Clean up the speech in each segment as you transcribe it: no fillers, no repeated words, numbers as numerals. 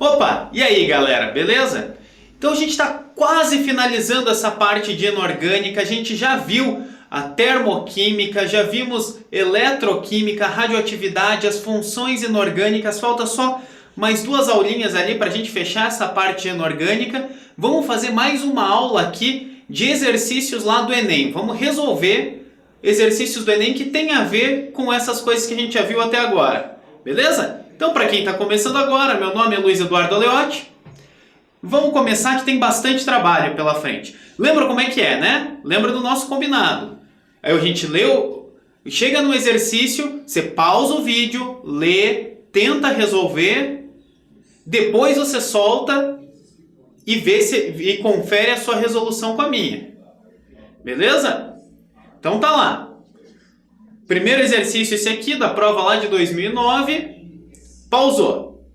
Opa, e aí galera, beleza? Então a gente está quase finalizando essa parte de inorgânica, a gente já viu a termoquímica, já vimos eletroquímica, radioatividade, as funções inorgânicas, falta só mais duas aulinhas ali para a gente fechar essa parte inorgânica. Vamos fazer mais uma aula aqui de exercícios lá do Enem, vamos resolver exercícios do Enem que tem a ver com essas coisas que a gente já viu até agora, beleza? Então, para quem está começando agora, meu nome é Luiz Eduardo Aleotti. Vamos começar que tem bastante trabalho pela frente. Lembra como é que é, né? Lembra do nosso combinado. Aí a gente leu, chega no exercício, você pausa o vídeo, lê, tenta resolver, depois você solta e vê e confere a sua resolução com a minha. Beleza? Então tá lá. Primeiro exercício esse aqui, da prova lá de 2009. Pausou.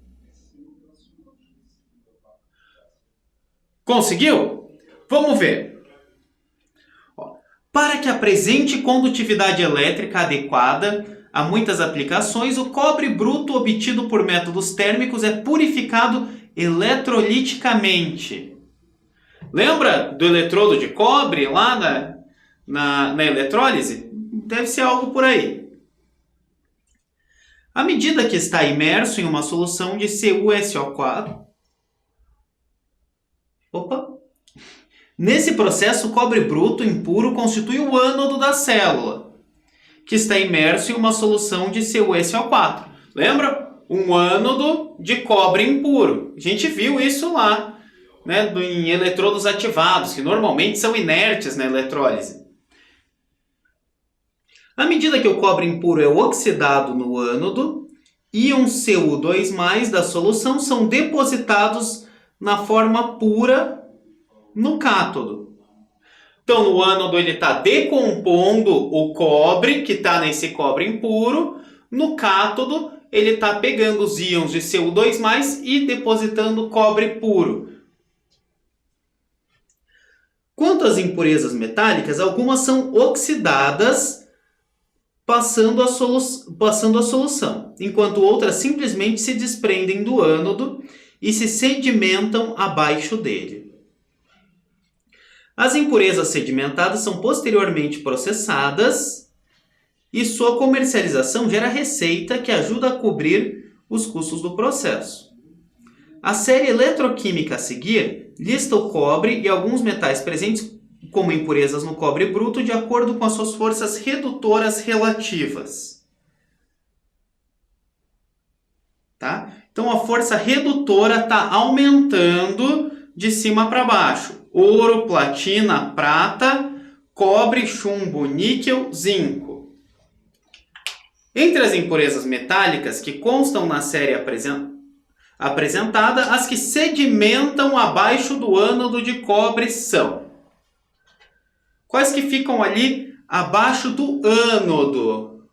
Conseguiu? Vamos ver. Para que apresente condutividade elétrica adequada a muitas aplicações, o cobre bruto obtido por métodos térmicos é purificado eletroliticamente. Lembra do eletrodo de cobre lá na eletrólise? Deve ser algo por aí. À medida que está imerso em uma solução de CuSO4, nesse processo, o cobre bruto impuro constitui o ânodo da célula, que está imerso em uma solução de CuSO4. Lembra? Um ânodo de cobre impuro. A gente viu isso lá, né, em eletrodos ativados, que normalmente são inertes na eletrólise. À medida que o cobre impuro é oxidado no ânodo, íons Cu2+ da solução são depositados na forma pura no cátodo. Então, no ânodo ele está decompondo o cobre, que está nesse cobre impuro. No cátodo, ele está pegando os íons de Cu2+ e depositando cobre puro. Quanto às impurezas metálicas, algumas são oxidadas passando a solução, enquanto outras simplesmente se desprendem do ânodo e se sedimentam abaixo dele. As impurezas sedimentadas são posteriormente processadas e sua comercialização gera receita que ajuda a cobrir os custos do processo. A série eletroquímica a seguir lista o cobre e alguns metais presentes como impurezas no cobre bruto de acordo com as suas forças redutoras relativas. Tá? Então a força redutora está aumentando de cima para baixo. Ouro, platina, prata, cobre, chumbo, níquel, zinco. Entre as impurezas metálicas que constam na série apresentada, as que sedimentam abaixo do ânodo de cobre são: quais que ficam ali abaixo do ânodo?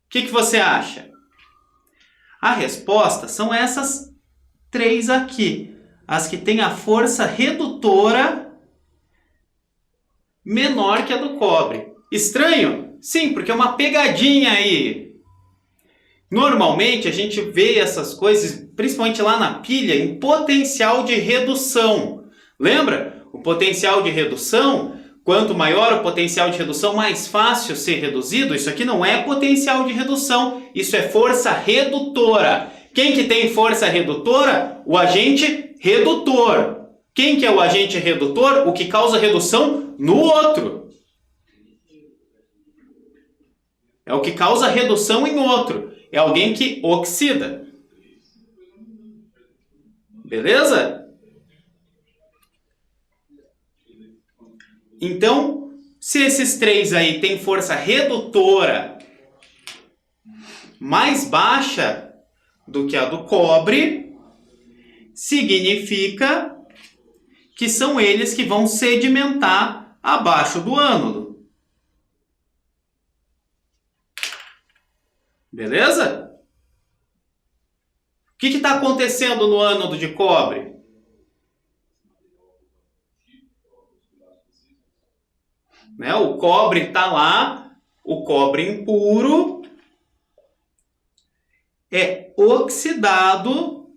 O que você acha? A resposta são essas três aqui. As que têm a força redutora menor que a do cobre. Estranho? Sim, porque é uma pegadinha aí. Normalmente a gente vê essas coisas, principalmente lá na pilha, em potencial de redução. Lembra? O potencial de redução, quanto maior o potencial de redução, mais fácil ser reduzido. Isso aqui não é potencial de redução, isso é força redutora. Quem que tem força redutora? O agente redutor. Quem que é o agente redutor? O que causa redução no outro. É o que causa redução em outro. É alguém que oxida. Beleza? Então, se esses três aí têm força redutora mais baixa do que a do cobre, significa que são eles que vão sedimentar abaixo do ânodo. Beleza? O que está acontecendo no ânodo de cobre? Né? O cobre está lá, o cobre impuro. é oxidado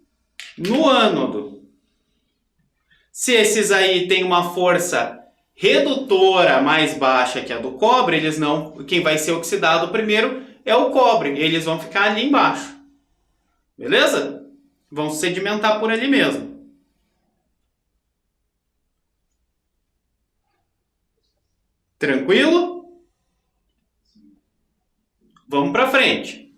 no ânodo. Se esses aí têm uma força redutora mais baixa que a do cobre, eles não, quem vai ser oxidado primeiro é o cobre. Eles vão ficar ali embaixo. Beleza? Vão sedimentar por ali mesmo. Tranquilo? Vamos para frente.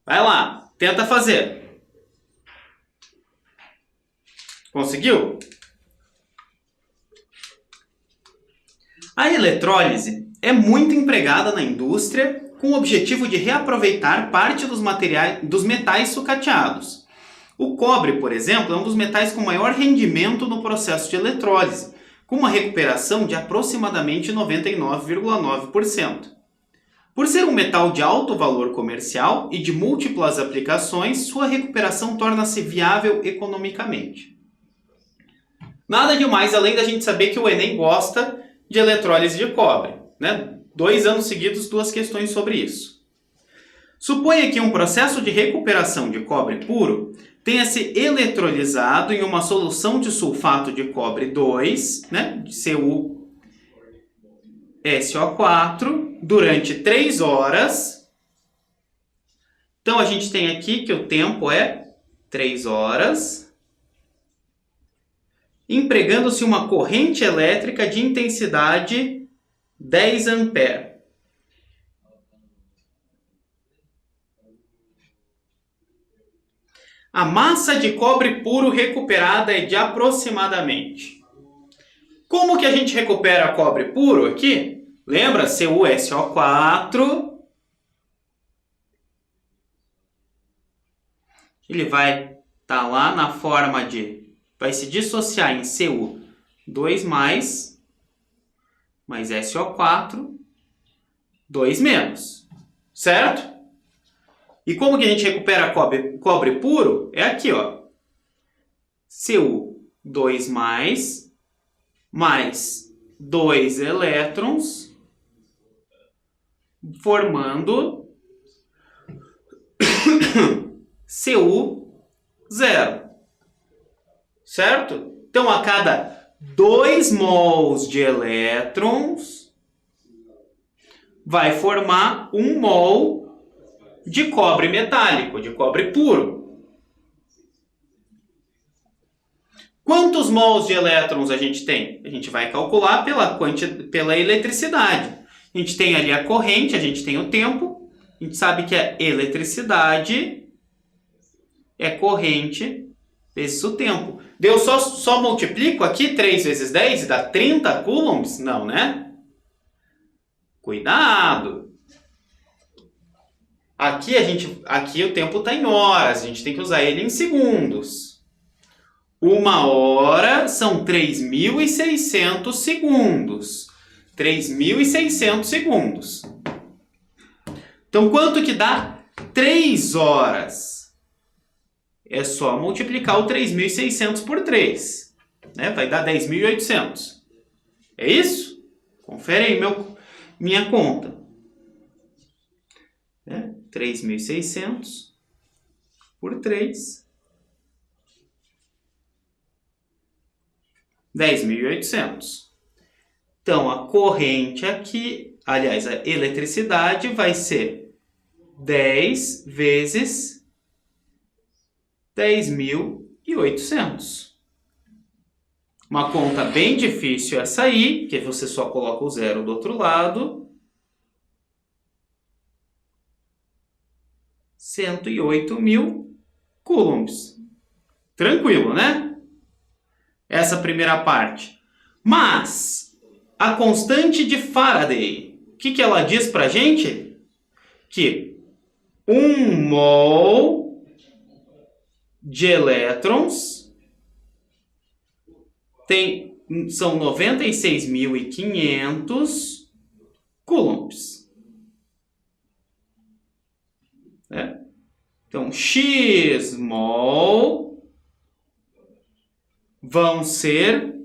Vai lá, tenta fazer. Conseguiu? A eletrólise é muito empregada na indústria com o objetivo de reaproveitar parte dos metais sucateados. O cobre, por exemplo, é um dos metais com maior rendimento no processo de eletrólise, com uma recuperação de aproximadamente 99,9%. Por ser um metal de alto valor comercial e de múltiplas aplicações, sua recuperação torna-se viável economicamente. Nada demais além da gente saber que o Enem gosta de eletrólise de cobre, né? 2 anos seguidos, 2 questões sobre isso. Suponha que um processo de recuperação de cobre puro tenha se eletrolizado em uma solução de sulfato de cobre 2, né, de CuSO4, durante 3 horas. Então, a gente tem aqui que o tempo é 3 horas, empregando-se uma corrente elétrica de intensidade 10 ampere. A massa de cobre puro recuperada é de aproximadamente. Como que a gente recupera cobre puro aqui? Lembra? CuSO4. Ele vai estar lá na forma de... vai se dissociar em Cu2+, mais SO4, 2-. Certo? E como que a gente recupera cobre puro? É aqui, ó. Cu2+, mais 2 elétrons, formando Cu0. Certo? Então, a cada 2 mols de elétrons, vai formar 1 mol de cobre metálico, de cobre puro. Quantos mols de elétrons a gente tem? A gente vai calcular pela eletricidade. A gente tem ali a corrente, a gente tem o tempo. A gente sabe que a eletricidade é corrente vezes o tempo. Deu só multiplico aqui 3 vezes 10 e dá 30 coulombs? Não, né? Cuidado! Aqui o tempo está em horas, a gente tem que usar ele em segundos. 1 hora são 3.600 segundos. 3.600 segundos. Então, quanto que dá 3 horas? É só multiplicar o 3.600 por 3. Né? Vai dar 10.800. É isso? Confere aí minha conta. 3.600 por 3. 10.800. Então, a corrente aqui, aliás, a eletricidade vai ser 10 vezes 10.800. Uma conta bem difícil essa aí, que você só coloca o 0 do outro lado. 108.000 coulombs. Tranquilo, né? Essa primeira parte. Mas a constante de Faraday, o que ela diz pra gente? Que 1 mol de elétrons são 96.500 coulombs. Então, x mol vão ser...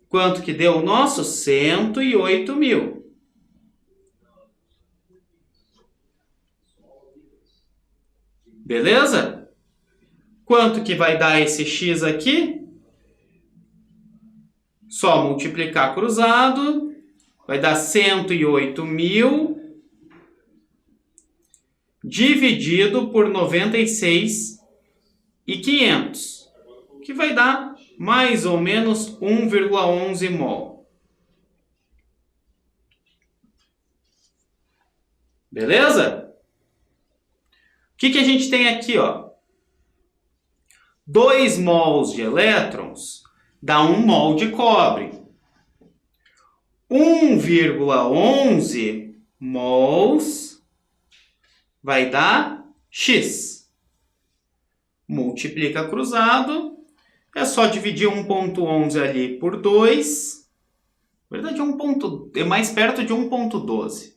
Quanto que deu o nosso? 108.000. Beleza? Quanto que vai dar esse X aqui? Só multiplicar cruzado, vai dar 108.000 dividido por 96.500, que vai dar mais ou menos 1,11 mol. Beleza? O que a gente tem aqui, ó? 2 mols de elétrons dá 1 mol de cobre. 1,11 mols vai dar X. Multiplica cruzado. É só dividir 1,11 ali por 2. Na verdade, é mais perto de 1,12.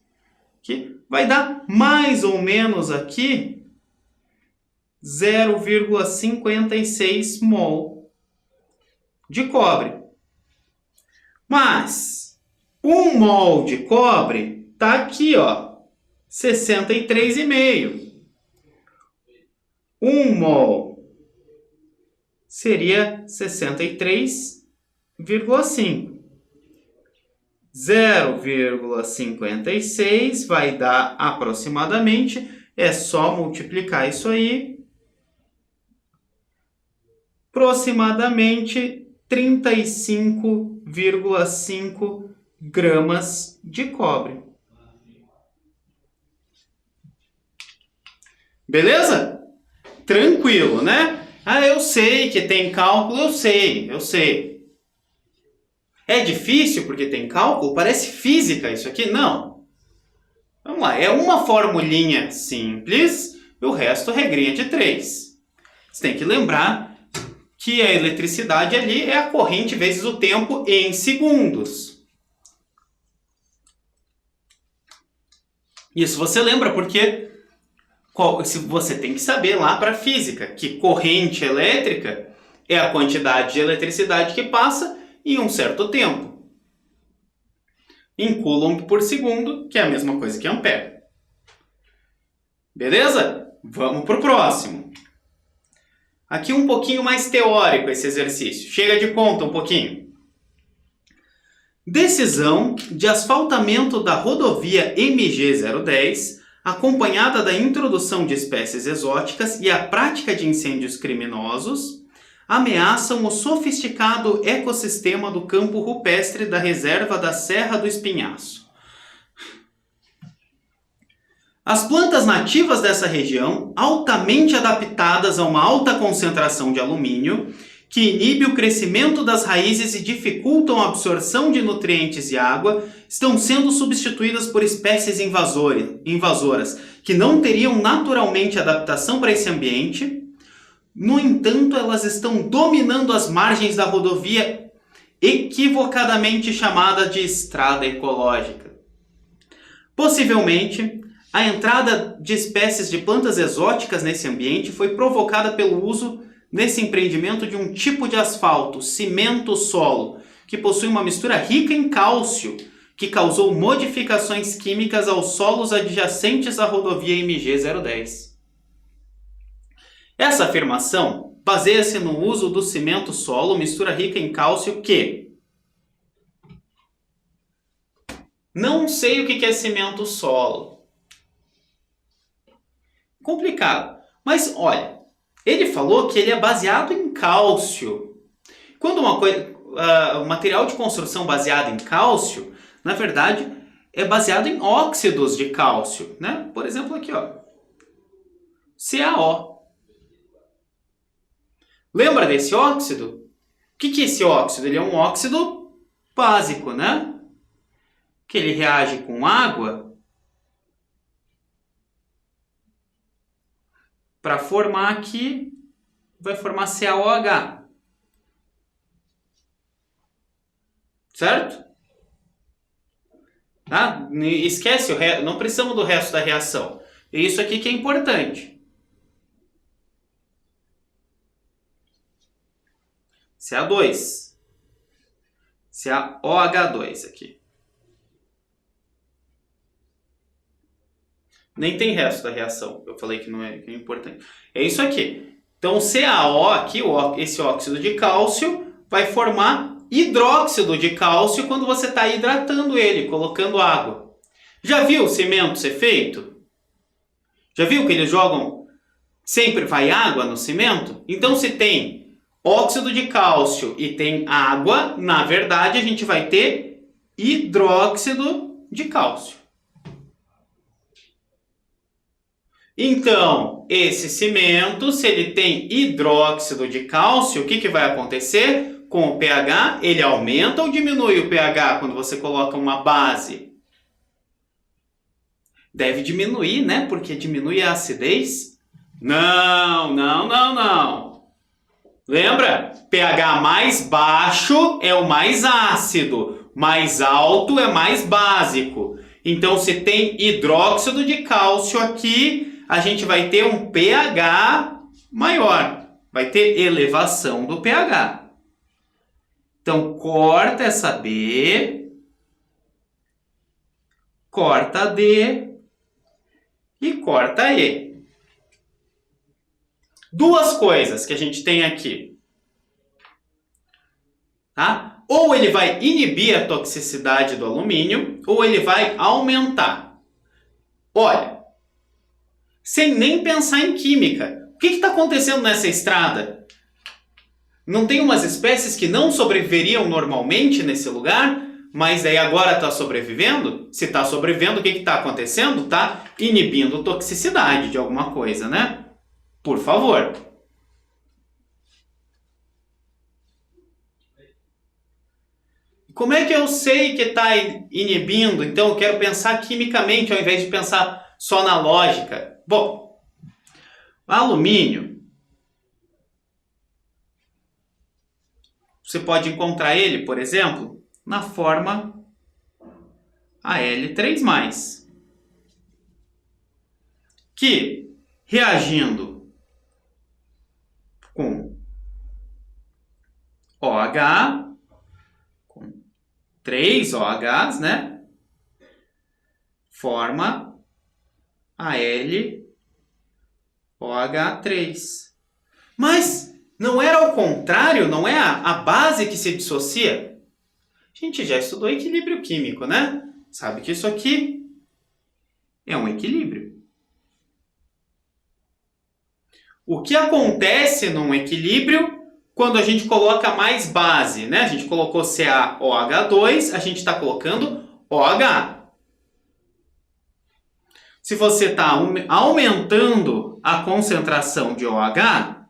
Que vai dar mais ou menos aqui 0,56 mol de cobre. Mas 1 mol de cobre está aqui, ó, 63,5. 1 mol seria 63,5. 0,56 vai dar aproximadamente, é só multiplicar isso aí, aproximadamente 35,5 gramas de cobre. Beleza? Tranquilo, né? Ah, eu sei que tem cálculo, eu sei. É difícil porque tem cálculo? Parece física isso aqui? Não. Vamos lá, é uma formulinha simples e o resto regrinha de 3. Você tem que lembrar que a eletricidade ali é a corrente vezes o tempo em segundos. Isso você lembra porque você tem que saber lá para a física que corrente elétrica é a quantidade de eletricidade que passa em um certo tempo. Em Coulomb por segundo, que é a mesma coisa que ampere. Beleza? Vamos para o próximo. Aqui um pouquinho mais teórico esse exercício. Chega de conta um pouquinho. Decisão de asfaltamento da rodovia MG-010, acompanhada da introdução de espécies exóticas e a prática de incêndios criminosos, ameaçam o sofisticado ecossistema do campo rupestre da reserva da Serra do Espinhaço. As plantas nativas dessa região, altamente adaptadas a uma alta concentração de alumínio, que inibe o crescimento das raízes e dificultam a absorção de nutrientes e água, estão sendo substituídas por espécies invasoras, que não teriam naturalmente adaptação para esse ambiente. No entanto, elas estão dominando as margens da rodovia equivocadamente chamada de estrada ecológica. Possivelmente, a entrada de espécies de plantas exóticas nesse ambiente foi provocada pelo uso nesse empreendimento de um tipo de asfalto, cimento-solo, que possui uma mistura rica em cálcio, que causou modificações químicas aos solos adjacentes à rodovia MG-010. Essa afirmação baseia-se no uso do cimento-solo, mistura rica em cálcio, que... Não sei o que é cimento-solo. Complicado. Mas, olha, ele falou que ele é baseado em cálcio. Quando um material de construção baseado em cálcio, na verdade, é baseado em óxidos de cálcio, né? Por exemplo, aqui, ó, CaO. Lembra desse óxido? O que é esse óxido? Ele é um óxido básico, né? Que ele reage com água para formar aqui, vai formar CaOH. Certo? Tá? Esquece o resto, não precisamos do resto da reação. É isso aqui que é importante. Ca2. CaOH2 aqui. Nem tem resto da reação. Eu falei que não é, que é importante. É isso aqui. Então, CaO aqui, esse óxido de cálcio, vai formar hidróxido de cálcio quando você está hidratando ele, colocando água. Já viu o cimento ser feito? Já viu que eles jogam, sempre vai água no cimento? Então, se tem óxido de cálcio e tem água, na verdade, a gente vai ter hidróxido de cálcio. Então, esse cimento, se ele tem hidróxido de cálcio, o que vai acontecer? Com o pH, ele aumenta ou diminui o pH quando você coloca uma base? Deve diminuir, né? Porque diminui a acidez. Não. Lembra? pH mais baixo é o mais ácido, mais alto é mais básico. Então, se tem hidróxido de cálcio aqui, a gente vai ter um pH maior. Vai ter elevação do pH. Então, corta essa B, corta a D e corta a E. Duas coisas que a gente tem aqui. Tá? Ou ele vai inibir a toxicidade do alumínio, ou ele vai aumentar. Olha, sem nem pensar em química. O que está acontecendo nessa estrada? Não tem umas espécies que não sobreviveriam normalmente nesse lugar, mas aí agora está sobrevivendo? Se está sobrevivendo, o que está acontecendo? Está inibindo toxicidade de alguma coisa, né? Por favor. Como é que eu sei que está inibindo? Então eu quero pensar quimicamente ao invés de pensar só na lógica. Bom, alumínio, você pode encontrar ele, por exemplo, na forma Al3+, que, reagindo com OH, com 3 OHs, né, forma AlOH3. Mas não era ao contrário? Não é a base que se dissocia? A gente já estudou equilíbrio químico, né? Sabe que isso aqui é um equilíbrio. O que acontece num equilíbrio quando a gente coloca mais base, né? A gente colocou CaOH2, a gente está colocando OH. Se você está aumentando a concentração de OH,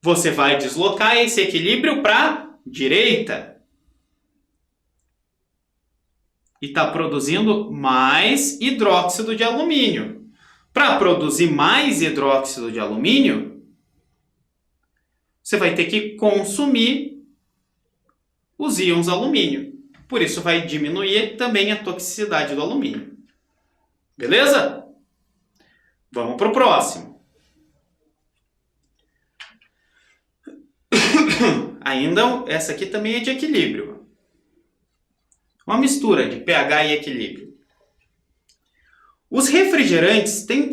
você vai deslocar esse equilíbrio para a direita. E está produzindo mais hidróxido de alumínio. Para produzir mais hidróxido de alumínio, você vai ter que consumir os íons alumínio. Por isso vai diminuir também a toxicidade do alumínio. Beleza? Vamos para o próximo. Ainda essa aqui também é de equilíbrio. Uma mistura de pH e equilíbrio. Os refrigerantes têm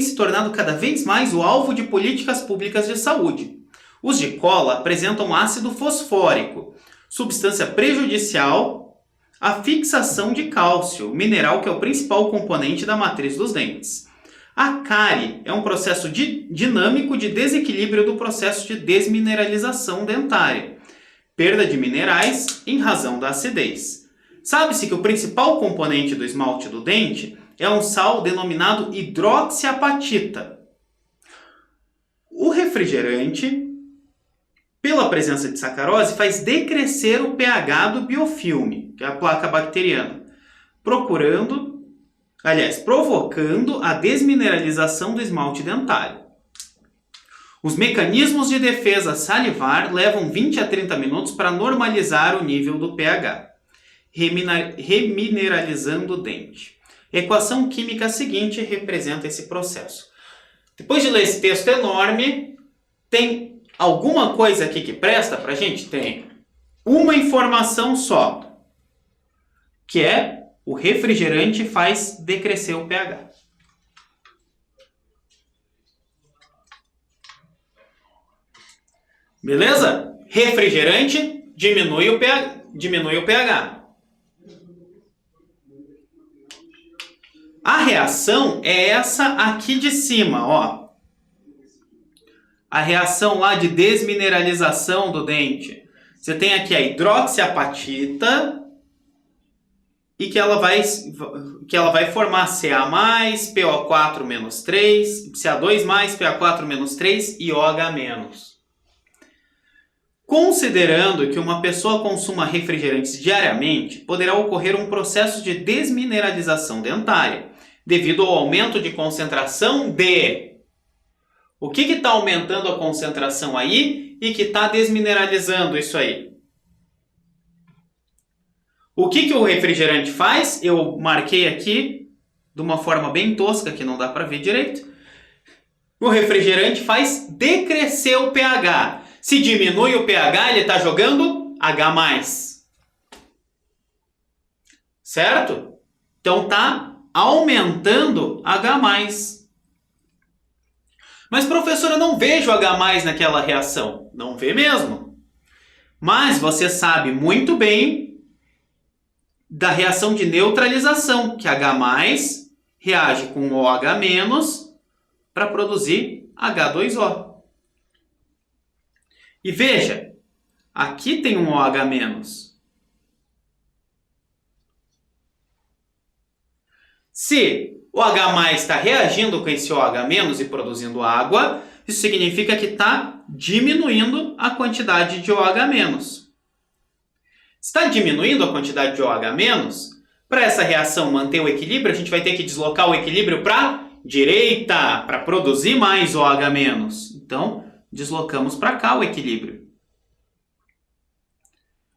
se tornado cada vez mais o alvo de políticas públicas de saúde. Os de cola apresentam ácido fosfórico, substância prejudicial à fixação de cálcio, mineral que é o principal componente da matriz dos dentes. A cárie é um processo dinâmico de desequilíbrio do processo de desmineralização dentária, perda de minerais em razão da acidez. Sabe-se que o principal componente do esmalte do dente é um sal denominado hidroxiapatita. O refrigerante, pela presença de sacarose, faz decrescer o pH do biofilme, que é a placa bacteriana, provocando a desmineralização do esmalte dentário. Os mecanismos de defesa salivar levam 20 a 30 minutos para normalizar o nível do pH, remineralizando o dente. A equação química seguinte representa esse processo. Depois de ler esse texto enorme, tem alguma coisa aqui que presta para a gente? Tem uma informação só, que é O refrigerante faz decrescer o pH. Beleza? Refrigerante diminui o pH. A reação é essa aqui de cima, ó. A reação lá de desmineralização do dente. Você tem aqui a hidroxiapatita e que ela vai formar Ca+, PO4-3, Ca2+, PA4-3 e OH-. Considerando que uma pessoa consuma refrigerantes diariamente, poderá ocorrer um processo de desmineralização dentária, devido ao aumento de concentração de... O que está aumentando a concentração aí e que está desmineralizando isso aí? O que o refrigerante faz? Eu marquei aqui de uma forma bem tosca, que não dá para ver direito. O refrigerante faz decrescer o pH. Se diminui o pH, ele está jogando H+. Certo? Então está aumentando H+. Mas, professor, eu não vejo H+ naquela reação. Não vê mesmo. Mas você sabe muito bem da reação de neutralização, que H+ reage com OH- para produzir H2O. E veja, aqui tem um OH-. Se o H+ está reagindo com esse OH- e produzindo água, isso significa que está diminuindo a quantidade de OH-. Está diminuindo a quantidade de OH-, para essa reação manter o equilíbrio, a gente vai ter que deslocar o equilíbrio para a direita, para produzir mais OH-. Então, deslocamos para cá o equilíbrio.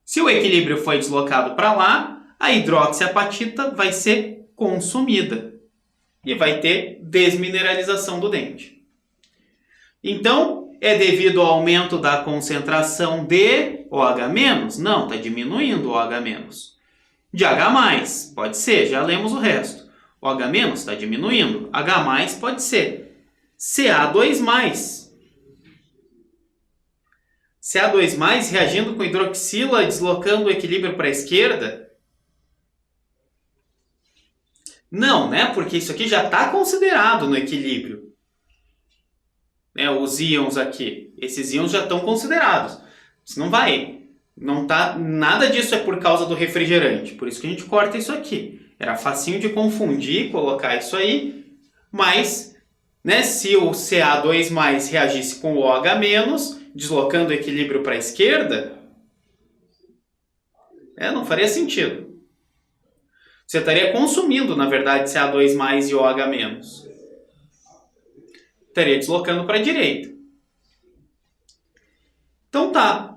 Se o equilíbrio foi deslocado para lá, a hidroxiapatita vai ser consumida e vai ter desmineralização do dente. Então, é devido ao aumento da concentração de OH-? Não, está diminuindo o OH-. De H+, pode ser, já lemos o resto. OH- está diminuindo, H+ pode ser. Ca2+. Ca2+, reagindo com hidroxila, deslocando o equilíbrio para a esquerda? Não, né? Porque isso aqui já está considerado no equilíbrio. Né? Os íons aqui. Esses íons já estão considerados. Isso não vai. Não tá, nada disso é por causa do refrigerante. Por isso que a gente corta isso aqui. Era facinho de confundir, colocar isso aí. Mas, né, se o Ca2+ reagisse com o OH-, deslocando o equilíbrio para a esquerda, não faria sentido. Você estaria consumindo, na verdade, Ca2+ e OH-. Estaria deslocando para a direita. Então tá.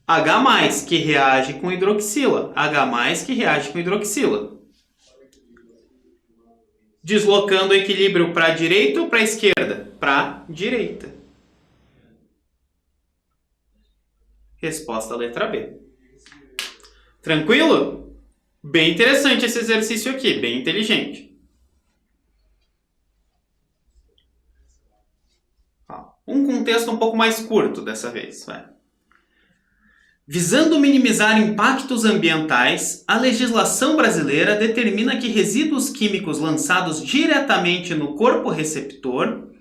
H+ que reage com hidroxila. H+ que reage com hidroxila. Deslocando o equilíbrio para a direita ou para a esquerda? Para a direita. Resposta letra B. Tranquilo? Bem interessante esse exercício aqui, bem inteligente. Um contexto um pouco mais curto dessa vez. Vai. Visando minimizar impactos ambientais, a legislação brasileira determina que resíduos químicos lançados diretamente no corpo receptor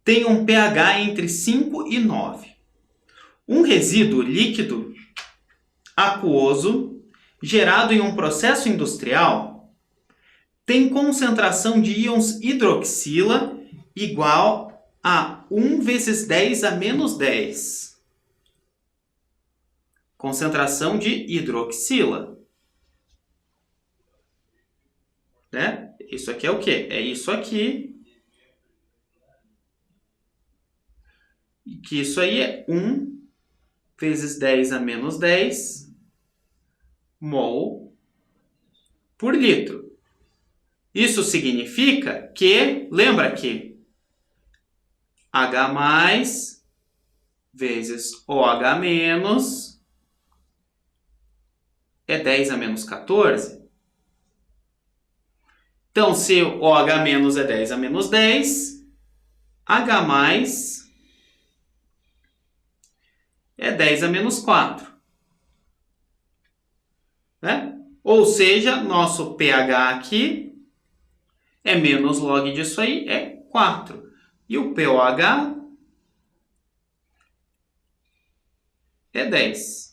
tenham um pH entre 5 e 9. Um resíduo líquido aquoso gerado em um processo industrial tem concentração de íons hidroxila igual a 1 vezes 10 a menos 10. Concentração de hidroxila. Né? Isso aqui é o quê? É isso aqui. Que isso aí é 1 vezes 10 a menos 10 mol por litro. Isso significa que, lembra que H+ vezes OH- é 10 a menos 14. Então, se OH- é 10 a menos 10, H+ é 10 a menos 4. Né? Ou seja, nosso pH aqui é menos log disso aí, é 4. E o pOH é 10.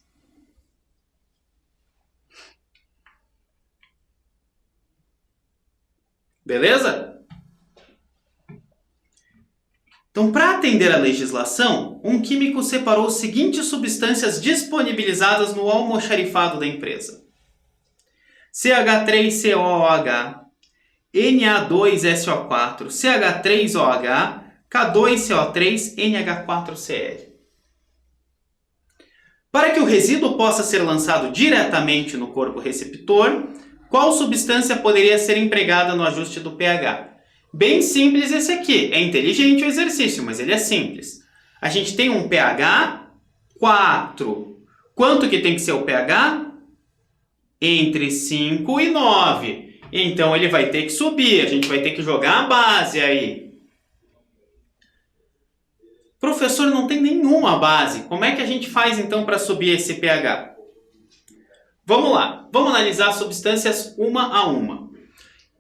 Beleza? Então, para atender à legislação, um químico separou as seguintes substâncias disponibilizadas no almoxarifado da empresa: CH3COOH, Na2SO4, CH3OH, K2CO3, NH4Cl. Para que o resíduo possa ser lançado diretamente no corpo receptor, qual substância poderia ser empregada no ajuste do pH? Bem simples esse aqui. É inteligente o exercício, mas ele é simples. A gente tem um pH 4. Quanto que tem que ser o pH? Entre 5 e 9. Então ele vai ter que subir. A gente vai ter que jogar a base aí. Professor, não tem nenhuma base. Como é que a gente faz então para subir esse pH? Vamos lá. Vamos analisar as substâncias uma a uma.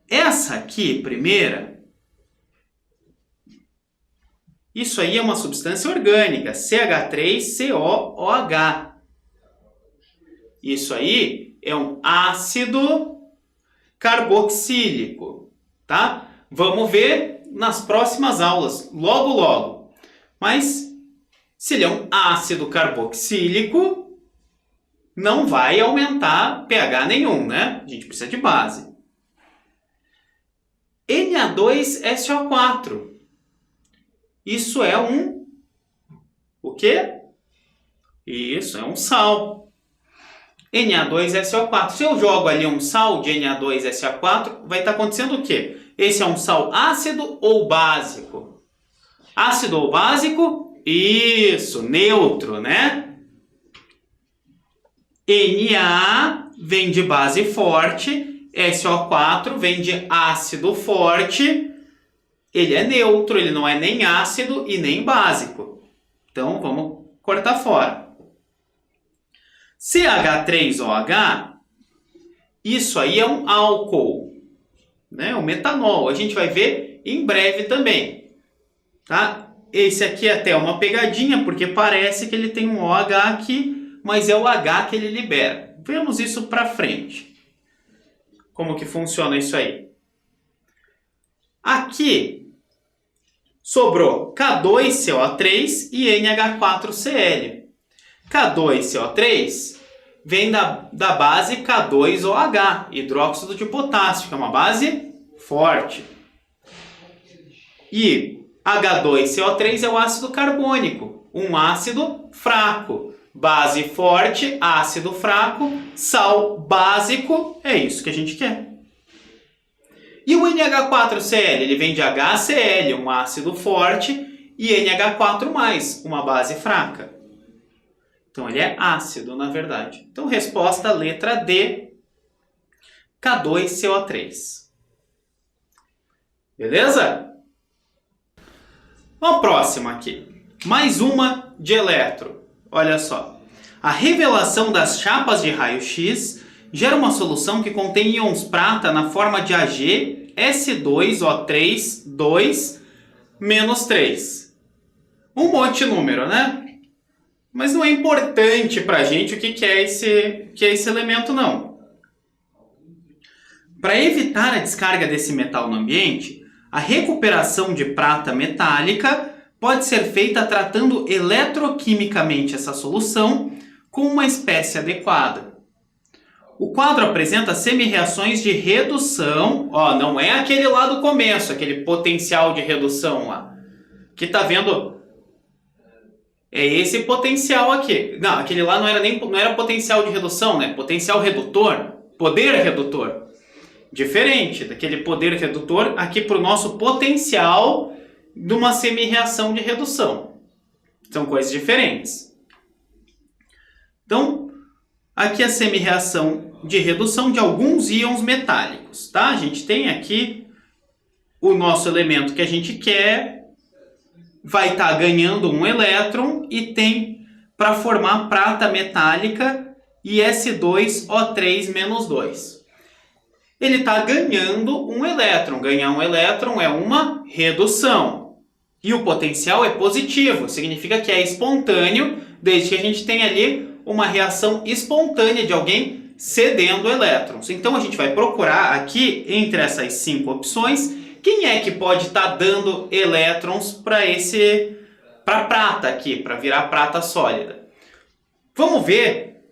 Essa aqui, primeira, isso aí é uma substância orgânica, CH3COOH. Isso aí é um ácido carboxílico, tá? Vamos ver nas próximas aulas, logo logo. Mas se ele é um ácido carboxílico, não vai aumentar pH nenhum, né? A gente precisa de base. Na2SO4. Isso é um... O quê? Isso, é um sal. Na2SO4. Se eu jogo ali um sal de Na2SO4, vai estar acontecendo o quê? Esse é um sal ácido ou básico? Ácido ou básico? Isso, neutro, né? Na vem de base forte, SO4 vem de ácido forte. Ele é neutro, ele não é nem ácido e nem básico. Então, vamos cortar fora. CH3OH, isso aí é um álcool, né? O metanol. A gente vai ver em breve também. Tá? Esse aqui é até uma pegadinha, porque parece que ele tem um OH aqui, mas é o H que ele libera. Vemos isso para frente. Como que funciona isso aí? Aqui sobrou K2CO3 e NH4Cl. K2CO3 vem da base K2OH, hidróxido de potássio, que é uma base forte. E H2CO3 é o ácido carbônico, um ácido fraco. Base forte, ácido fraco, sal básico, é isso que a gente quer. E o NH4Cl, ele vem de HCl, um ácido forte, e NH4+, uma base fraca. Então ele é ácido, na verdade. Então resposta letra D, K2CO3. Beleza? Vamos próxima aqui. Mais uma de eletro. Olha só. A revelação das chapas de raio-x gera uma solução que contém íons prata na forma de Ag S2O3 2 menos 3. Um monte de número, né? Mas não é importante para a gente o que é esse elemento, não. Para evitar a descarga desse metal no ambiente, a recuperação de prata metálica pode ser feita tratando eletroquimicamente essa solução com uma espécie adequada. O quadro apresenta semi-reações de redução, ó, não é aquele lá do começo, aquele potencial de redução lá, que tá vendo, é esse potencial aqui. Não, aquele lá não era potencial de redução, né? Potencial redutor, poder redutor. Diferente daquele poder redutor aqui para o nosso potencial de uma semi-reação de redução. São coisas diferentes. Então, aqui a semi-reação de redução de alguns íons metálicos, tá? A gente tem aqui o nosso elemento que a gente quer, vai estar ganhando um elétron e tem para formar prata metálica e S2O3-2. Ele está ganhando um elétron. Ganhar um elétron é uma redução. E o potencial é positivo, significa que é espontâneo, desde que a gente tenha ali uma reação espontânea de alguém cedendo elétrons. Então a gente vai procurar aqui, entre essas 5 opções, quem é que pode estar dando elétrons para prata aqui, para virar prata sólida. Vamos ver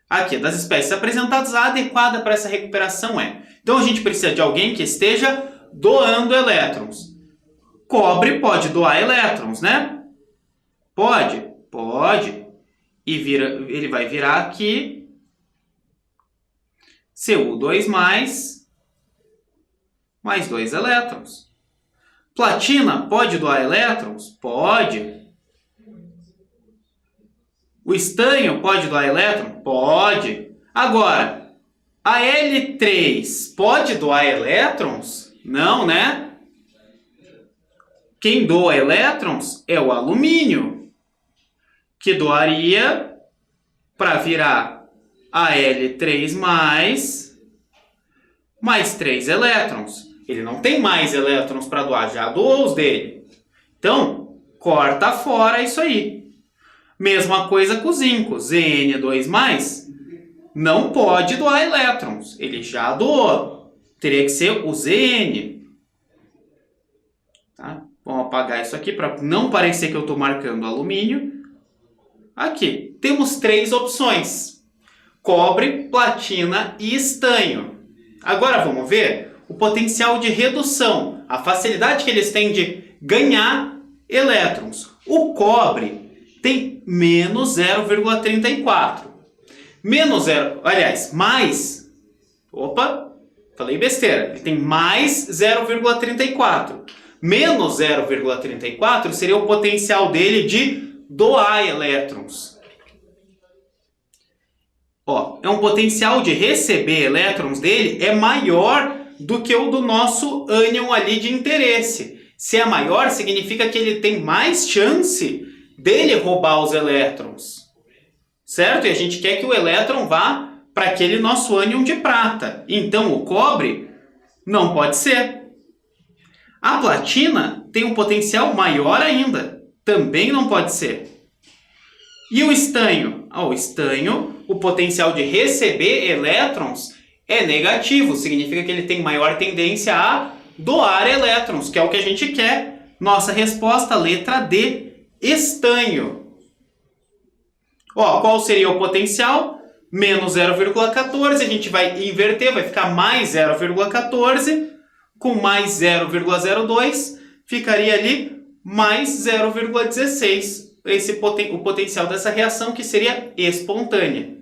aqui, das espécies apresentadas, a adequada para essa recuperação é. Então a gente precisa de alguém que esteja doando elétrons. Cobre pode doar elétrons, né? Pode. E ele vai virar aqui Cu2 mais 2 elétrons. Platina pode doar elétrons? Pode. O estanho pode doar elétron? Pode. Agora, a L3 pode doar elétrons? Não, né? Quem doa elétrons é o alumínio, que doaria para virar a L3 mais 3 elétrons. Ele não tem mais elétrons para doar, já doou os dele. Então, corta fora isso aí. Mesma coisa com o zinco. Zn2+, não pode doar elétrons. Ele já doou. Teria que ser o Zn. Tá? Vamos apagar isso aqui para não parecer que eu estou marcando alumínio. Aqui. Temos 3 opções. Cobre, platina e estanho. Agora vamos ver o potencial de redução, a facilidade que eles têm de ganhar elétrons. O cobre tem menos 0,34. Menos 0, aliás, mais, falei besteira, ele tem mais 0,34. Menos 0,34 seria o potencial dele de doar elétrons. É um potencial de receber elétrons dele é maior do que o do nosso ânion ali de interesse. Se é maior, significa que ele tem mais chance dele roubar os elétrons. Certo? E a gente quer que o elétron vá para aquele nosso ânion de prata. Então o cobre não pode ser. A platina tem um potencial maior ainda. Também não pode ser. E o estanho? O estanho, o potencial de receber elétrons é negativo. Significa que ele tem maior tendência a doar elétrons, que é o que a gente quer. Nossa resposta, letra D, estanho. Qual seria o potencial? Menos 0,14, a gente vai inverter, vai ficar mais 0,14, com mais 0,02, ficaria ali mais 0,16. O potencial dessa reação que seria espontânea.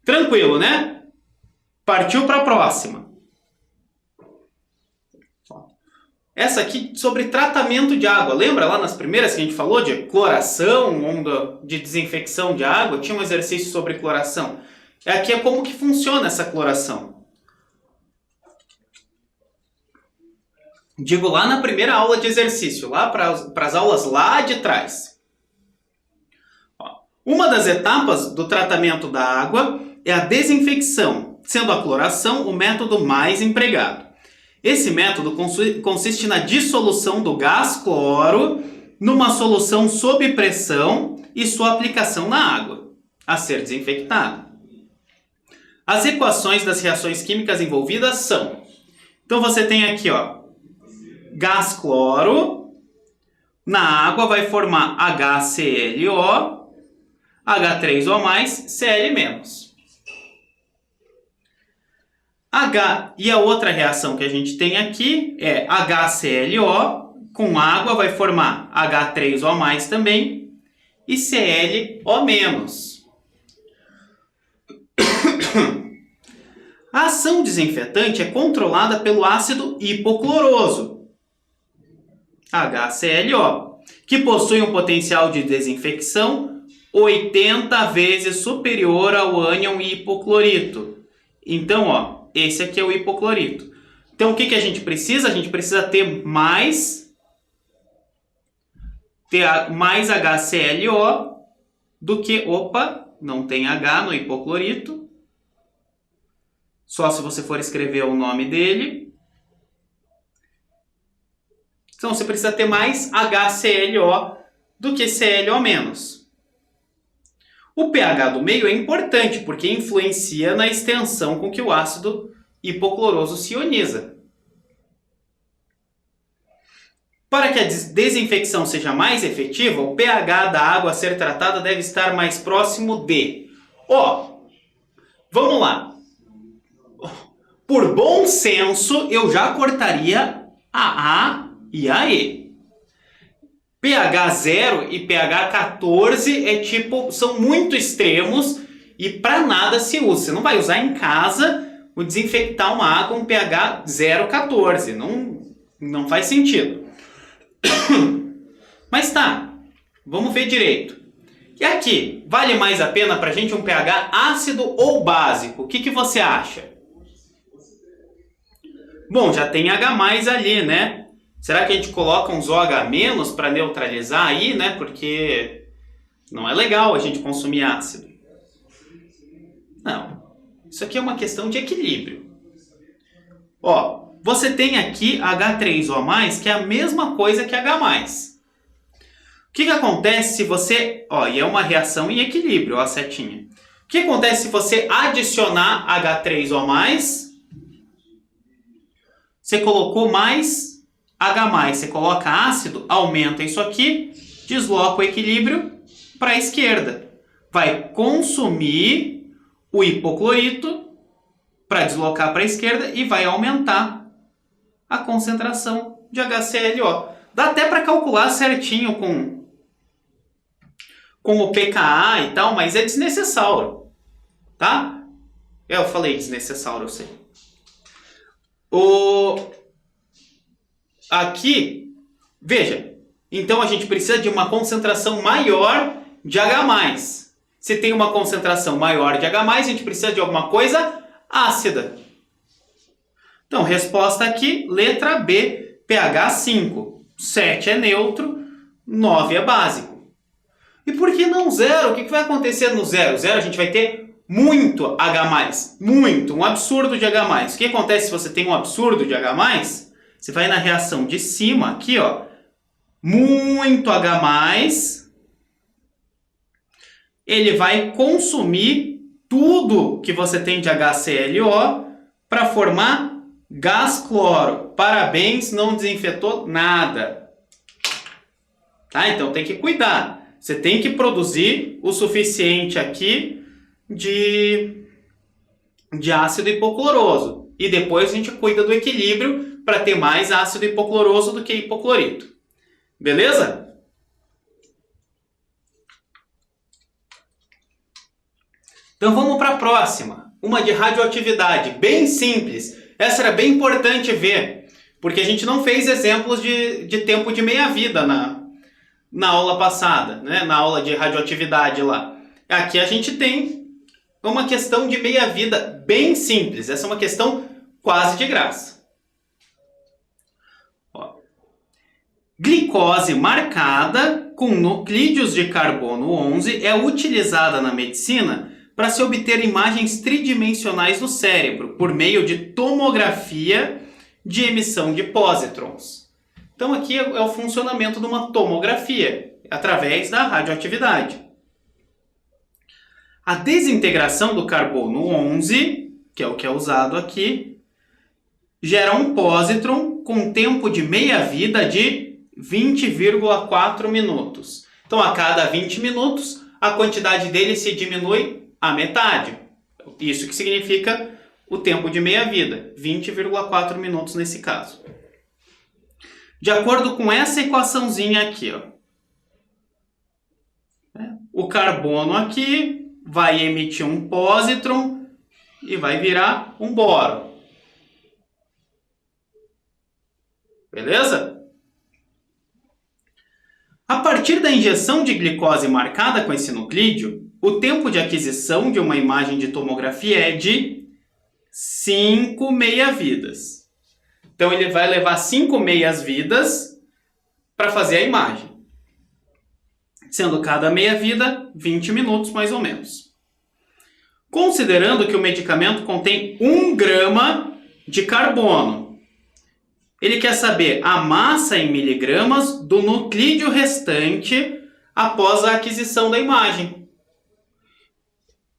Tranquilo, né? Partiu para a próxima. Essa aqui sobre tratamento de água. Lembra lá nas primeiras que a gente falou de cloração, onda de desinfecção de água? Tinha um exercício sobre cloração. Aqui é como que funciona essa cloração. Digo lá na primeira aula de exercício, lá para as aulas lá de trás. Uma das etapas do tratamento da água é a desinfecção, sendo a cloração o método mais empregado. Esse método consiste na dissolução do gás cloro numa solução sob pressão e sua aplicação na água, a ser desinfectada. As equações das reações químicas envolvidas são... Então você tem aqui, gás cloro, na água vai formar HClO, H3O+, Cl-. E a outra reação que a gente tem aqui é HClO, com água vai formar H3O+, também, e Cl-O-. A ação desinfetante é controlada pelo ácido hipocloroso, HClO, que possui um potencial de desinfecção 80 vezes superior ao ânion hipoclorito. Então, ó, esse aqui é o hipoclorito. Então, o que a gente precisa? A gente precisa ter mais HClO do que... Opa, não tem H no hipoclorito. Só se você for escrever o nome dele. Então, você precisa ter mais HClO do que ClO-. O pH do meio é importante, porque influencia na extensão com que o ácido hipocloroso se ioniza. Para que a desinfecção seja mais efetiva, o pH da água a ser tratada deve estar mais próximo de... Vamos lá. Por bom senso, eu já cortaria a A e a E. pH 0 e pH 14 são muito extremos e para nada se usa. Você não vai usar em casa o desinfectar uma água com pH 0,14. Não faz sentido. Mas tá, vamos ver direito. E aqui, vale mais a pena para a gente um pH ácido ou básico? O que você acha? Bom, já tem H+ ali, né? Será que a gente coloca uns OH- para neutralizar aí, né? Porque não é legal a gente consumir ácido. Não. Isso aqui é uma questão de equilíbrio. Ó, você tem aqui H3O+, que é a mesma coisa que H+. O que acontece se você... e é uma reação em equilíbrio, ó, a setinha. O que acontece se você adicionar H3O+, você colocou mais H+, você coloca ácido, aumenta isso aqui, desloca o equilíbrio para a esquerda. Vai consumir o hipoclorito para deslocar para a esquerda e vai aumentar a concentração de HClO. Dá até para calcular certinho com o pKa e tal, mas é desnecessário, tá? Eu falei desnecessário, eu sei. Aqui, veja, então a gente precisa de uma concentração maior de H+. Se tem uma concentração maior de H+, a gente precisa de alguma coisa ácida. Então, resposta aqui, letra B, pH 5. 7 é neutro, 9 é básico. E por que não 0? O que vai acontecer no 0? 0 a gente vai ter muito H+. Muito, um absurdo de H+. O que acontece se você tem um absurdo de H+? Você vai na reação de cima, aqui, ó, muito H+, ele vai consumir tudo que você tem de HClO para formar gás cloro. Parabéns, não desinfetou nada. Tá? Então tem que cuidar. Você tem que produzir o suficiente aqui de ácido hipocloroso. E depois a gente cuida do equilíbrio para ter mais ácido hipocloroso do que hipoclorito. Beleza? Então vamos para a próxima. Uma de radioatividade, bem simples. Essa era bem importante ver, porque a gente não fez exemplos de tempo de meia-vida na aula passada, né? Na aula de radioatividade lá. Aqui a gente tem uma questão de meia-vida bem simples. Essa é uma questão quase de graça. Glicose marcada com nuclídeos de carbono 11 é utilizada na medicina para se obter imagens tridimensionais do cérebro por meio de tomografia de emissão de pósitrons. Então aqui é o funcionamento de uma tomografia através da radioatividade. A desintegração do carbono 11, que é o que é usado aqui, gera um pósitron com tempo de meia-vida de 20,4 minutos. Então, a cada 20 minutos, a quantidade dele se diminui à metade. Isso que significa o tempo de meia-vida, 20,4 minutos nesse caso. De acordo com essa equaçãozinha aqui, ó, o carbono aqui vai emitir um pósitron e vai virar um boro. Beleza? A partir da injeção de glicose marcada com esse nuclídeo, o tempo de aquisição de uma imagem de tomografia é de 5 meia-vidas. Então ele vai levar 5 meias-vidas para fazer a imagem. Sendo cada meia-vida 20 minutos mais ou menos. Considerando que o medicamento contém 1 grama de carbono, ele quer saber a massa em miligramas do nuclídeo restante após a aquisição da imagem.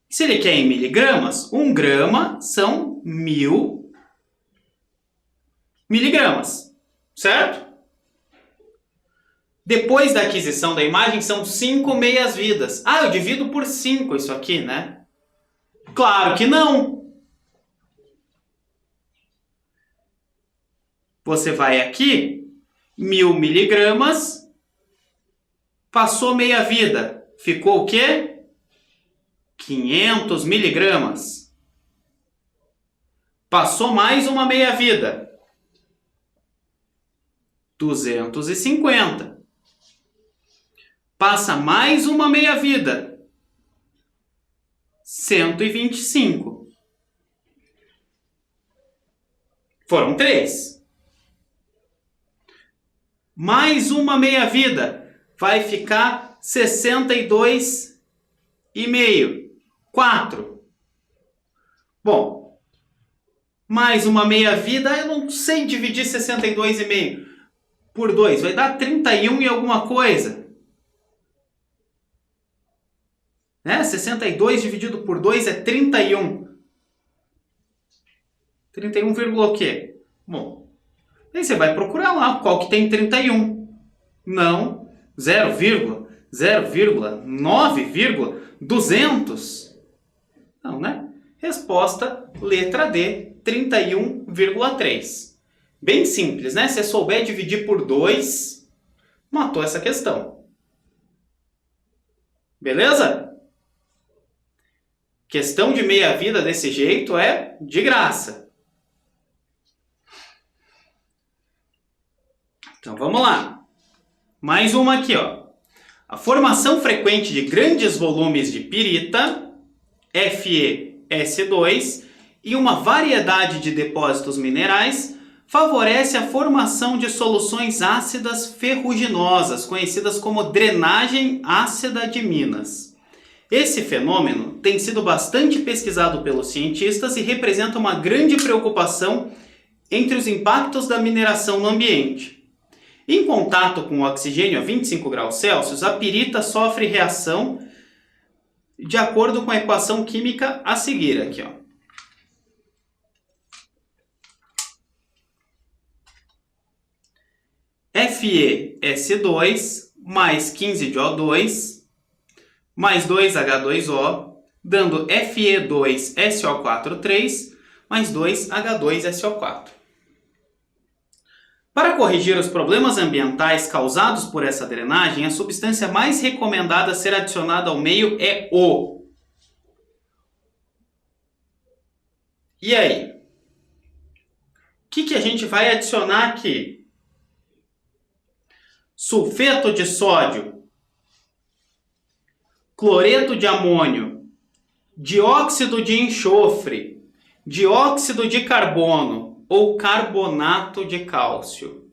Se ele quer em miligramas, 1 grama são 1000 miligramas, certo? Depois da aquisição da imagem são 5 meias-vidas. Ah, eu divido por 5 isso aqui, né? Claro que não! Você vai aqui, 1000 miligramas, passou meia-vida. Ficou o quê? 500 miligramas. Passou mais uma meia-vida. 250. Passa mais uma meia-vida. 125. Foram 3. Mais uma meia-vida. Vai ficar 62,5. 4. Bom, mais uma meia-vida, eu não sei dividir 62,5 por 2. Vai dar 31 e alguma coisa. 62 dividido por 2 é 31. 31, o quê? Bom, aí você vai procurar lá qual que tem 31. Não, 0,9,200. Não, né? Resposta, letra D, 31,3. Bem simples, né? Se você souber dividir por 2, matou essa questão. Beleza? Questão de meia-vida desse jeito é de graça. Então vamos lá. Mais uma aqui, ó. A formação frequente de grandes volumes de pirita, FeS2, e uma variedade de depósitos minerais favorece a formação de soluções ácidas ferruginosas, conhecidas como drenagem ácida de minas. Esse fenômeno tem sido bastante pesquisado pelos cientistas e representa uma grande preocupação entre os impactos da mineração no ambiente. Em contato com o oxigênio a 25 graus Celsius, a pirita sofre reação de acordo com a equação química a seguir aqui, ó. FeS2 mais 15 de O2 mais 2H2O, dando Fe2SO4 mais 2H2SO4. Para corrigir os problemas ambientais causados por essa drenagem, a substância mais recomendada a ser adicionada ao meio é o. E aí? O que a gente vai adicionar aqui? Sulfeto de sódio, cloreto de amônio, dióxido de enxofre, dióxido de carbono ou carbonato de cálcio.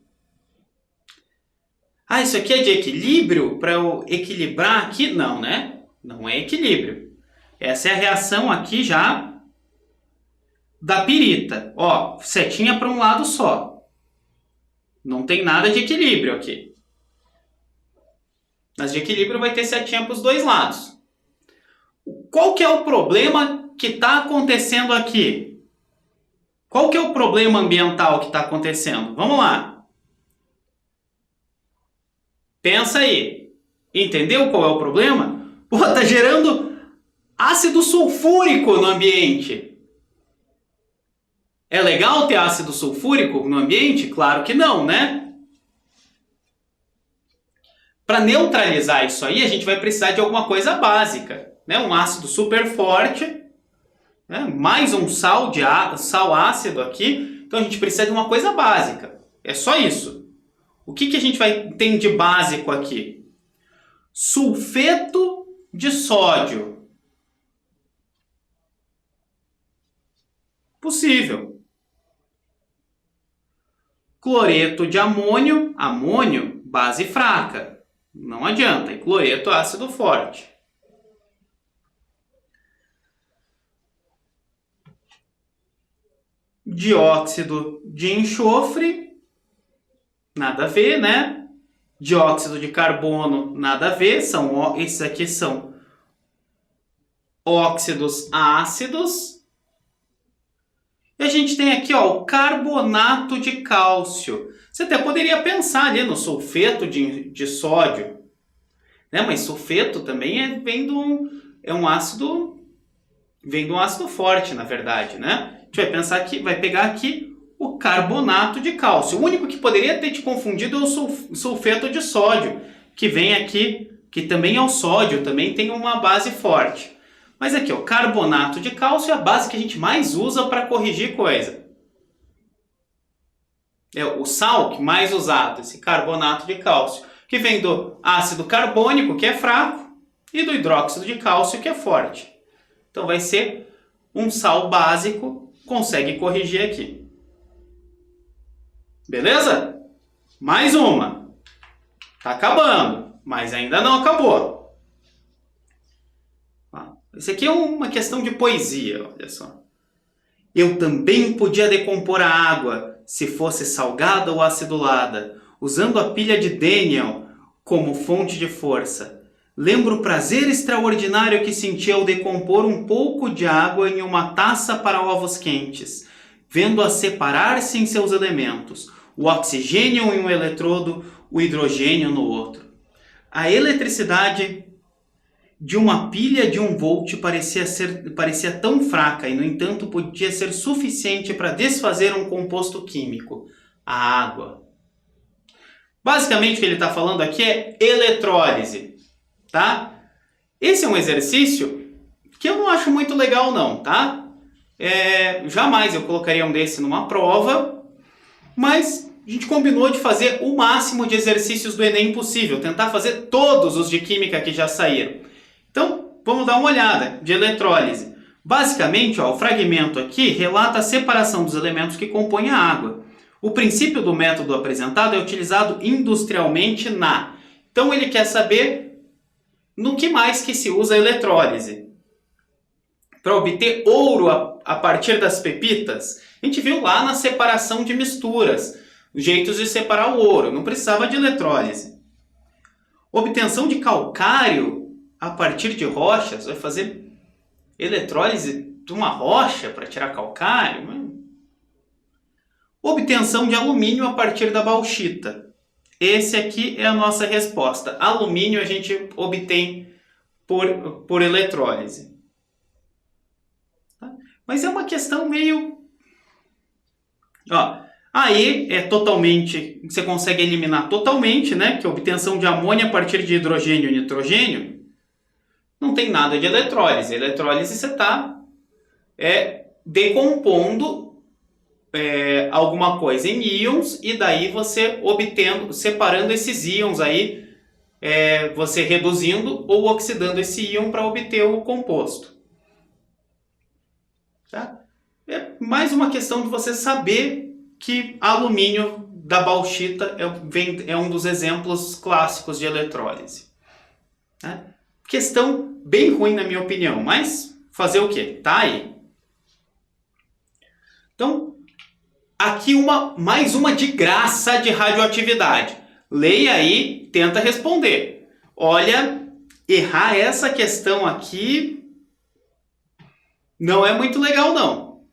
Ah, isso aqui é de equilíbrio? Para eu equilibrar aqui? Não, né? Não é equilíbrio. Essa é a reação aqui já da pirita. Ó, setinha para um lado só. Não tem nada de equilíbrio aqui. Mas de equilíbrio vai ter setinha para os dois lados. Qual que é o problema que está acontecendo aqui? Qual que é o problema ambiental que está acontecendo? Vamos lá. Pensa aí. Entendeu qual é o problema? Pô, tá gerando ácido sulfúrico no ambiente. É legal ter ácido sulfúrico no ambiente? Claro que não, né? Para neutralizar isso aí, a gente vai precisar de alguma coisa básica, né? Um ácido super forte, né? Mais um sal ácido aqui. Então a gente precisa de uma coisa básica. É só isso. O que a gente vai ter de básico aqui? sulfeto de sódio. Possível. Cloreto de amônio, amônio, base fraca. Não adianta. E cloreto, ácido forte. Dióxido de enxofre, nada a ver, né? Dióxido de carbono, nada a ver. Esses aqui são óxidos ácidos. E a gente tem aqui, ó, o carbonato de cálcio. Você até poderia pensar ali no sulfeto de sódio, né? Mas sulfeto também vem de um ácido forte, na verdade, né? A gente vai pensar aqui, vai pegar aqui o carbonato de cálcio. O único que poderia ter te confundido é o sulfeto de sódio, que vem aqui, que também é o sódio, também tem uma base forte. Mas aqui, o carbonato de cálcio é a base que a gente mais usa para corrigir coisa. É o sal que mais usado, esse carbonato de cálcio, que vem do ácido carbônico, que é fraco, e do hidróxido de cálcio, que é forte. Então vai ser um sal básico, consegue corrigir aqui. Beleza? Mais uma. Tá acabando, mas ainda não acabou. Isso aqui é uma questão de poesia, olha só. Eu também podia decompor a água, se fosse salgada ou acidulada, usando a pilha de Daniel como fonte de força. Lembro o prazer extraordinário que senti ao decompor um pouco de água em uma taça para ovos quentes, vendo-a separar-se em seus elementos, o oxigênio em um eletrodo, o hidrogênio no outro. A eletricidade de uma pilha de 1 volt parecia tão fraca e, no entanto, podia ser suficiente para desfazer um composto químico, a água. Basicamente, o que ele está falando aqui é eletrólise, tá? Esse é um exercício que eu não acho muito legal, não, tá? Jamais eu colocaria um desse numa prova, mas a gente combinou de fazer o máximo de exercícios do Enem possível, tentar fazer todos os de química que já saíram. Então, vamos dar uma olhada de eletrólise. Basicamente, ó, o fragmento aqui relata a separação dos elementos que compõem a água. O princípio do método apresentado é utilizado industrialmente na... Então, ele quer saber no que mais que se usa a eletrólise. Para obter ouro a partir das pepitas, a gente viu lá na separação de misturas, jeitos de separar o ouro, não precisava de eletrólise. Obtenção de calcário a partir de rochas, vai fazer eletrólise de uma rocha para tirar calcário? Obtenção de alumínio a partir da bauxita. Esse aqui é a nossa resposta. Alumínio a gente obtém por eletrólise. Tá? Mas é uma questão meio... Ó, aí é totalmente... Você consegue eliminar totalmente, né? Que a obtenção de amônia a partir de hidrogênio e nitrogênio não tem nada de eletrólise. Eletrólise você está decompondo alguma coisa em íons e daí você separando esses íons aí, você reduzindo ou oxidando esse íon para obter o composto. Tá? É mais uma questão de você saber que alumínio da bauxita é um dos exemplos clássicos de eletrólise. Tá? Questão bem ruim na minha opinião, mas fazer o quê? Tá aí. Então, aqui mais uma de graça de radioatividade. Leia aí, tenta responder. Olha, errar essa questão aqui não é muito legal, não.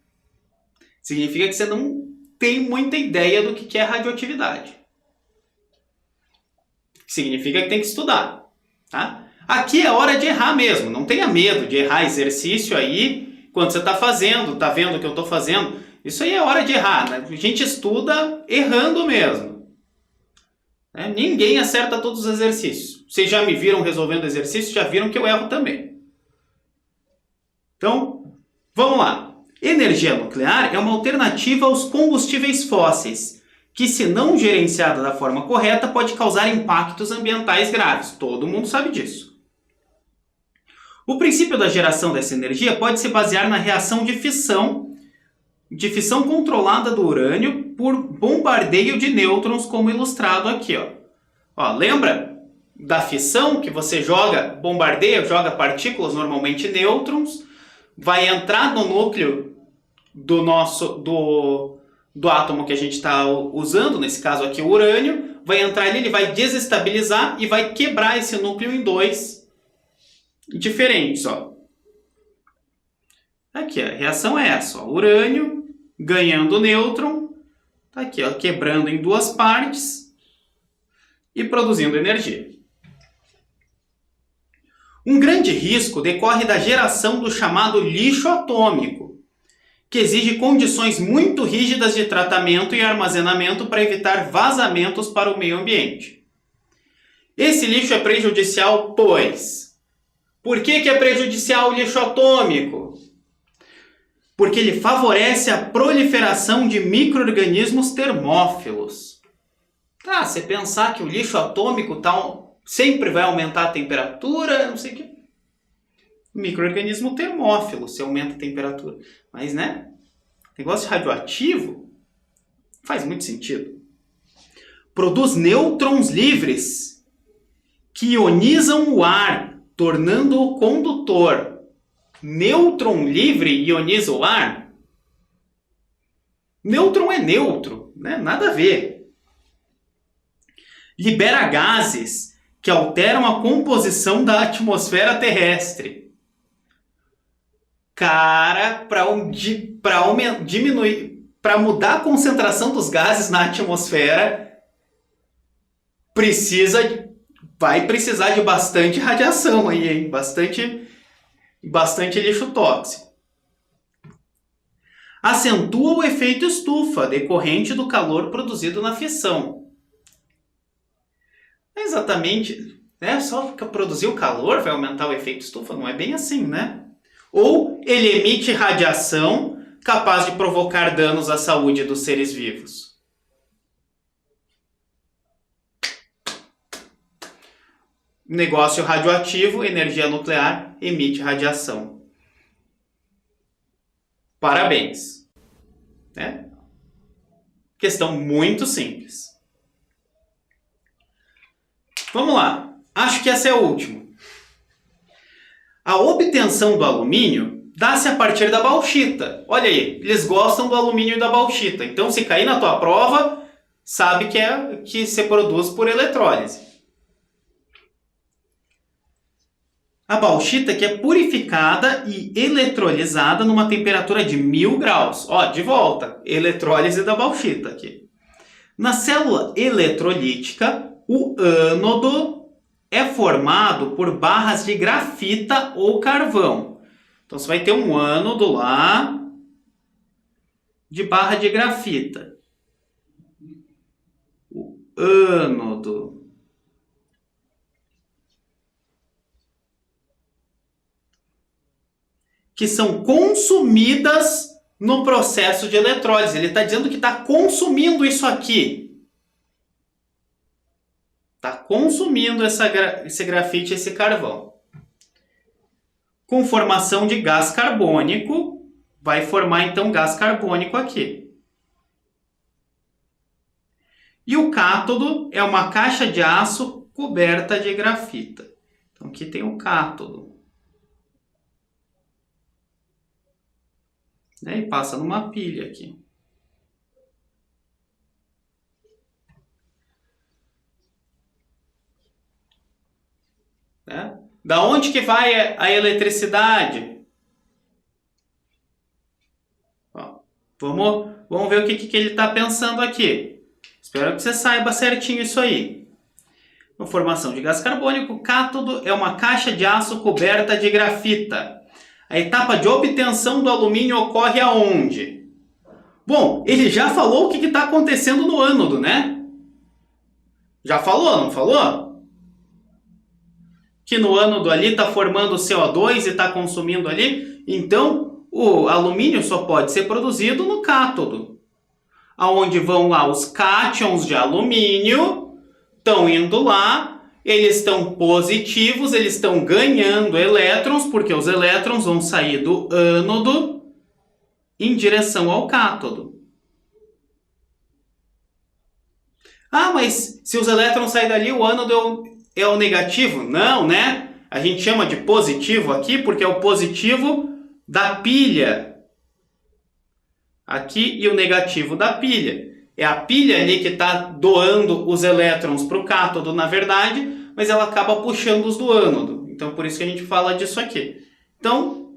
Significa que você não tem muita ideia do que é radioatividade. Significa que tem que estudar, tá? Aqui é hora de errar mesmo. Não tenha medo de errar exercício aí quando você está fazendo, está vendo o que eu estou fazendo. Isso aí é hora de errar, né? A gente estuda errando mesmo. Ninguém acerta todos os exercícios. Vocês já me viram resolvendo exercícios, já viram que eu erro também. Então, vamos lá. Energia nuclear é uma alternativa aos combustíveis fósseis. que, se não gerenciada da forma correta, pode causar impactos ambientais graves. Todo mundo sabe disso. O princípio da geração dessa energia pode se basear na reação de fissão controlada do urânio por bombardeio de nêutrons, como ilustrado aqui. Lembra da fissão que você bombardeia, joga partículas, normalmente nêutrons, vai entrar no núcleo do átomo que a gente está usando, nesse caso aqui o urânio, vai entrar ali, ele vai desestabilizar e vai quebrar esse núcleo em dois diferentes. Aqui, a reação é essa, urânio ganhando nêutron, tá aqui, quebrando em duas partes e produzindo energia. Um grande risco decorre da geração do chamado lixo atômico, que exige condições muito rígidas de tratamento e armazenamento para evitar vazamentos para o meio ambiente. Esse lixo é prejudicial, pois... Por que é prejudicial o lixo atômico? Porque ele favorece a proliferação de micro-organismos termófilos. Você pensar que o lixo atômico sempre vai aumentar a temperatura, não sei o quê. Micro-organismo termófilo, se aumenta a temperatura. Mas, negócio radioativo faz muito sentido. Produz nêutrons livres que ionizam o ar, tornando-o condutor. Nêutron livre ioniza o ar? Nêutron é neutro, nada a ver. Libera gases que alteram a composição da atmosfera terrestre. Para mudar a concentração dos gases na atmosfera, vai precisar de bastante radiação aí, hein? Bastante lixo tóxico. Acentua o efeito estufa decorrente do calor produzido na fissão. Exatamente, só produzir o calor vai aumentar o efeito estufa? Não é bem assim, Ou ele emite radiação capaz de provocar danos à saúde dos seres vivos. Negócio radioativo, energia nuclear, emite radiação. Parabéns. Questão muito simples. Vamos lá. Acho que essa é a última. A obtenção do alumínio dá-se a partir da bauxita. Olha aí, eles gostam do alumínio e da bauxita. Então, se cair na tua prova, sabe que se produz por eletrólise. A bauxita que é purificada e eletrolizada numa temperatura de 1000 graus. De volta, eletrólise da bauxita aqui. Na célula eletrolítica, o ânodo é formado por barras de grafita ou carvão. Então, você vai ter um ânodo lá de barra de grafita. O ânodo. Que são consumidas no processo de eletrólise. Ele está dizendo que está consumindo isso aqui. Está consumindo esse grafite, esse carvão. Com formação de gás carbônico, vai formar então gás carbônico aqui. E o cátodo é uma caixa de aço coberta de grafita. Então aqui tem o cátodo. E passa numa pilha aqui. Da onde que vai a eletricidade? Vamos ver o que ele está pensando aqui. Espero que você saiba certinho isso aí. A formação de gás carbônico, o cátodo é uma caixa de aço coberta de grafita. A etapa de obtenção do alumínio ocorre aonde? Bom, ele já falou o que está acontecendo no ânodo, Já falou, não falou? Que no ânodo ali está formando CO2 e está consumindo ali. Então, o alumínio só pode ser produzido no cátodo. aonde vão lá os cátions de alumínio, estão indo lá, eles estão positivos, eles estão ganhando elétrons, porque os elétrons vão sair do ânodo em direção ao cátodo. Ah, mas se os elétrons saírem dali, o ânodo é o negativo? Não, né? A gente chama de positivo aqui porque é o positivo da pilha. Aqui e o negativo da pilha. É a pilha ali que está doando os elétrons para o cátodo, na verdade, mas ela acaba puxando os do ânodo. Então, por isso que a gente fala disso aqui. Então,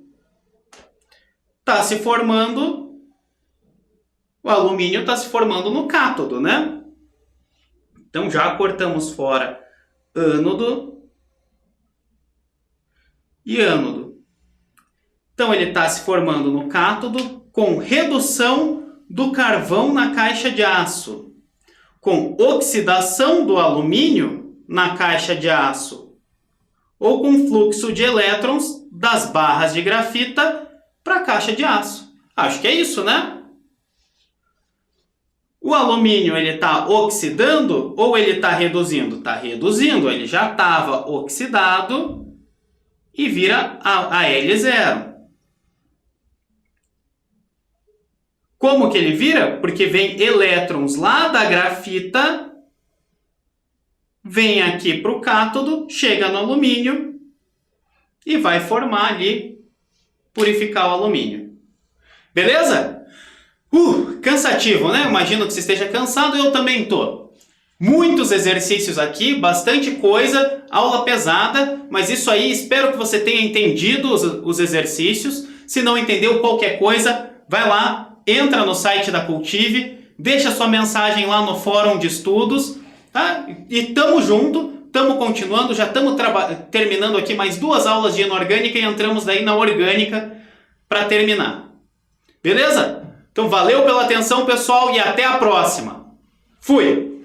está se formando, o alumínio está se formando no cátodo, né? Então, já cortamos fora ânodo e ânodo. Então, ele está se formando no cátodo com redução do carvão na caixa de aço, com oxidação do alumínio na caixa de aço, ou com fluxo de elétrons das barras de grafita para a caixa de aço. Acho que é isso, né? O alumínio ele está oxidando ou ele está reduzindo? Está reduzindo, ele já estava oxidado e vira a L0. Como que ele vira? Porque vem elétrons lá da grafita, vem aqui para o cátodo, chega no alumínio e vai formar ali, purificar o alumínio. Beleza? Cansativo, né? Imagino que você esteja cansado, eu também estou. Muitos exercícios aqui, bastante coisa, aula pesada, mas isso aí, espero que você tenha entendido os exercícios. Se não entendeu qualquer coisa, vai lá, entra no site da Cultive, deixa sua mensagem lá no fórum de estudos, tá? E tamo junto, tamo continuando, já estamos terminando aqui mais 2 aulas de inorgânica e entramos daí na orgânica para terminar. Beleza? Então valeu pela atenção, pessoal, e até a próxima. Fui!